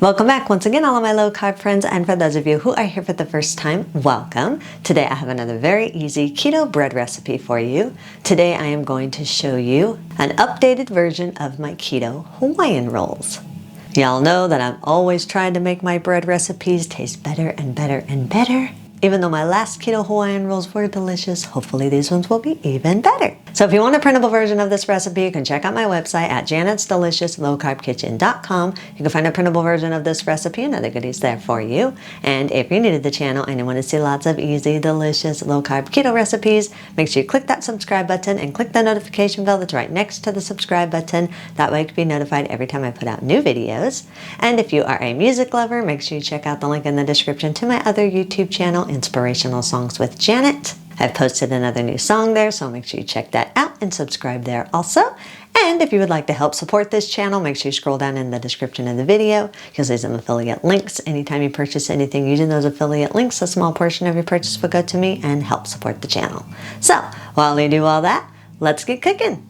Welcome back once again, all of my low carb friends, and for those of you who are here for the first time, welcome. Today I have another very easy keto bread recipe for you. Today I am going to show you an updated version of my Keto Hawaiian rolls. Y'all know that I'm always trying to make my bread recipes taste better and better and better. Even though my last Keto Hawaiian rolls were delicious, hopefully these ones will be even better. So if you want a printable version of this recipe, you can check out my website at janet'sdeliciouslowcarbkitchen.com. You can find a printable version of this recipe and other goodies there for you. And if you're new to the channel and you want to see lots of easy, delicious, low-carb keto recipes, make sure you click that subscribe button and click the notification bell that's right next to the subscribe button. That way you can be notified every time I put out new videos. And if you are a music lover, make sure you check out the link in the description to my other YouTube channel, Inspirational Songs with Janet. I've posted another new song there, so make sure you check that out and subscribe there also. And if you would like to help support this channel, make sure you scroll down in the description of the video. You'll see some affiliate links. Anytime you purchase anything using those affiliate links, a small portion of your purchase will go to me and help support the channel. So while we do all that, let's get cooking.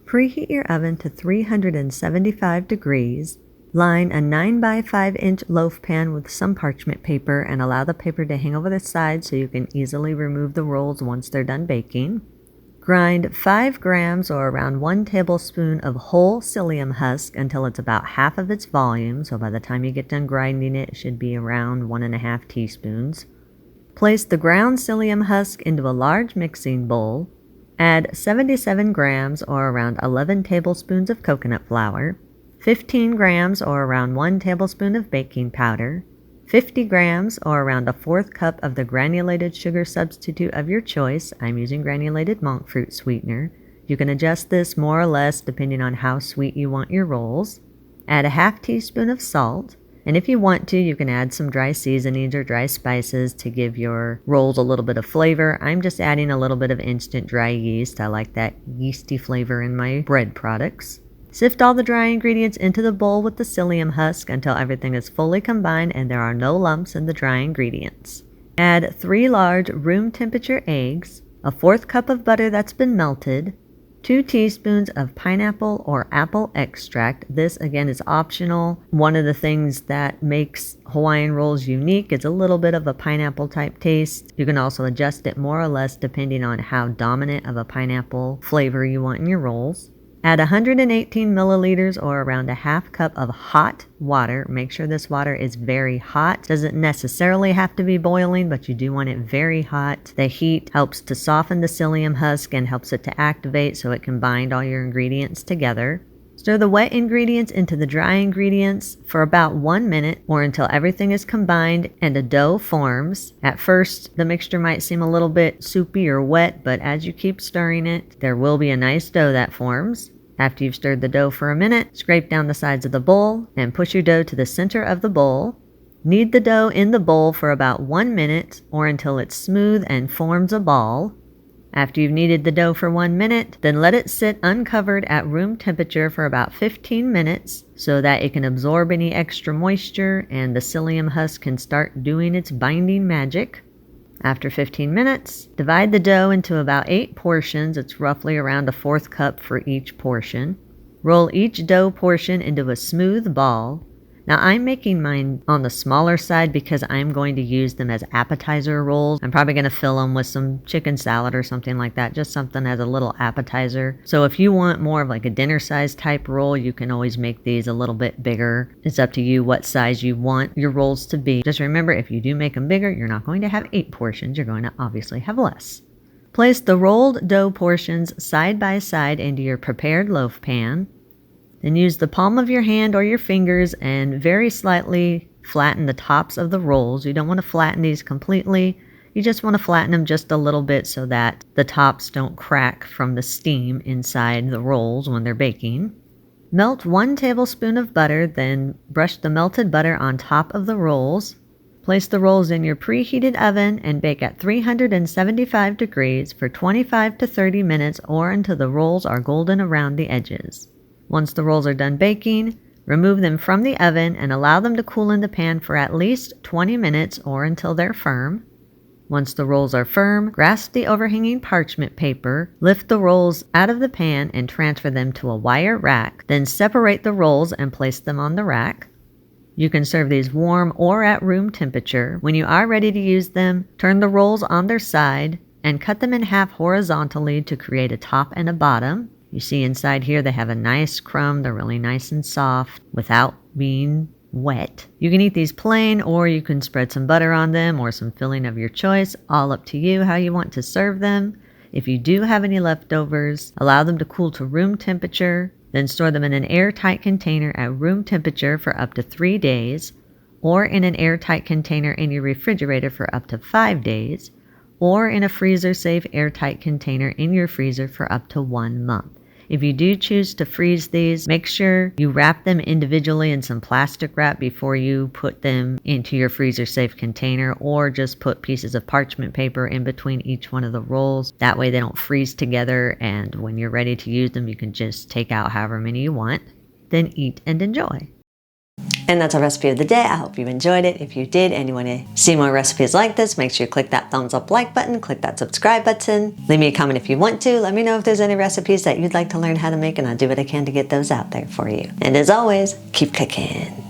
Preheat your oven to 375 degrees. Line a 9 by 5 inch loaf pan with some parchment paper and allow the paper to hang over the side so you can easily remove the rolls once they're done baking. Grind 5 grams or around 1 tablespoon of whole psyllium husk until it's about half of its volume, so by the time you get done grinding it, it should be around 1.5 teaspoons. Place the ground psyllium husk into a large mixing bowl. Add 77 grams or around 11 tablespoons of coconut flour, 15 grams or around 1 tablespoon of baking powder, 50 grams or around a 1/4 cup of the granulated sugar substitute of your choice. I'm using granulated monk fruit sweetener. You can adjust this more or less depending on how sweet you want your rolls. Add a 1/2 teaspoon of salt. And if you want to, you can add some dry seasonings or dry spices to give your rolls a little bit of flavor. I'm just adding a little bit of instant dry yeast. I like that yeasty flavor in my bread products. Sift all the dry ingredients into the bowl with the psyllium husk until everything is fully combined and there are no lumps in the dry ingredients. Add 3 large room temperature eggs, a 1/4 cup of butter that's been melted, 2 teaspoons of pineapple or apple extract. This again is optional. One of the things that makes Hawaiian rolls unique is a little bit of a pineapple type taste. You can also adjust it more or less depending on how dominant of a pineapple flavor you want in your rolls. Add 118 milliliters or around a 1/2 cup of hot water. Make sure this water is very hot. Doesn't necessarily have to be boiling, but you do want it very hot. The heat helps to soften the psyllium husk and helps it to activate so it can bind all your ingredients together. Stir the wet ingredients into the dry ingredients for about 1 minute or until everything is combined and a dough forms. At first, the mixture might seem a little bit soupy or wet, but as you keep stirring it, there will be a nice dough that forms. After you've stirred the dough for a minute, scrape down the sides of the bowl and push your dough to the center of the bowl. Knead the dough in the bowl for about 1 minute or until it's smooth and forms a ball. After you've kneaded the dough for 1 minute, then let it sit uncovered at room temperature for about 15 minutes so that it can absorb any extra moisture and the psyllium husk can start doing its binding magic. After 15 minutes, divide the dough into about 8 portions. It's roughly around a 1/4 cup for each portion. Roll each dough portion into a smooth ball. Now I'm making mine on the smaller side because I'm going to use them as appetizer rolls. I'm probably going to fill them with some chicken salad or something like that, just something as a little appetizer. So if you want more of like a dinner size type roll, you can always make these a little bit bigger. It's up to you what size you want your rolls to be. Just remember, if you do make them bigger, you're not going to have 8 portions. You're going to obviously have less. Place the rolled dough portions side by side into your prepared loaf pan. Then use the palm of your hand or your fingers and very slightly flatten the tops of the rolls. You don't want to flatten these completely. You just want to flatten them just a little bit so that the tops don't crack from the steam inside the rolls when they're baking. Melt 1 tablespoon of butter, then brush the melted butter on top of the rolls. Place the rolls in your preheated oven and bake at 375 degrees for 25 to 30 minutes or until the rolls are golden around the edges. Once the rolls are done baking, remove them from the oven and allow them to cool in the pan for at least 20 minutes or until they're firm. Once the rolls are firm, grasp the overhanging parchment paper, lift the rolls out of the pan and transfer them to a wire rack, then separate the rolls and place them on the rack. You can serve these warm or at room temperature. When you are ready to use them, turn the rolls on their side and cut them in half horizontally to create a top and a bottom. You see inside here they have a nice crumb. They're really nice and soft without being wet. You can eat these plain, or you can spread some butter on them or some filling of your choice. All up to you how you want to serve them. If you do have any leftovers, allow them to cool to room temperature, then store them in an airtight container at room temperature for up to 3 days, or in an airtight container in your refrigerator for up to 5 days, or in a freezer-safe airtight container in your freezer for up to 1 month. If you do choose to freeze these, make sure you wrap them individually in some plastic wrap before you put them into your freezer-safe container, or just put pieces of parchment paper in between each one of the rolls. That way they don't freeze together, and when you're ready to use them, you can just take out however many you want, then eat and enjoy. And that's our recipe of the day. I hope you enjoyed it. If you did and you want to see more recipes like this, make sure you click that thumbs up like button, click that subscribe button. Leave me a comment if you want to. Let me know if there's any recipes that you'd like to learn how to make, and I'll do what I can to get those out there for you. And as always, keep cooking.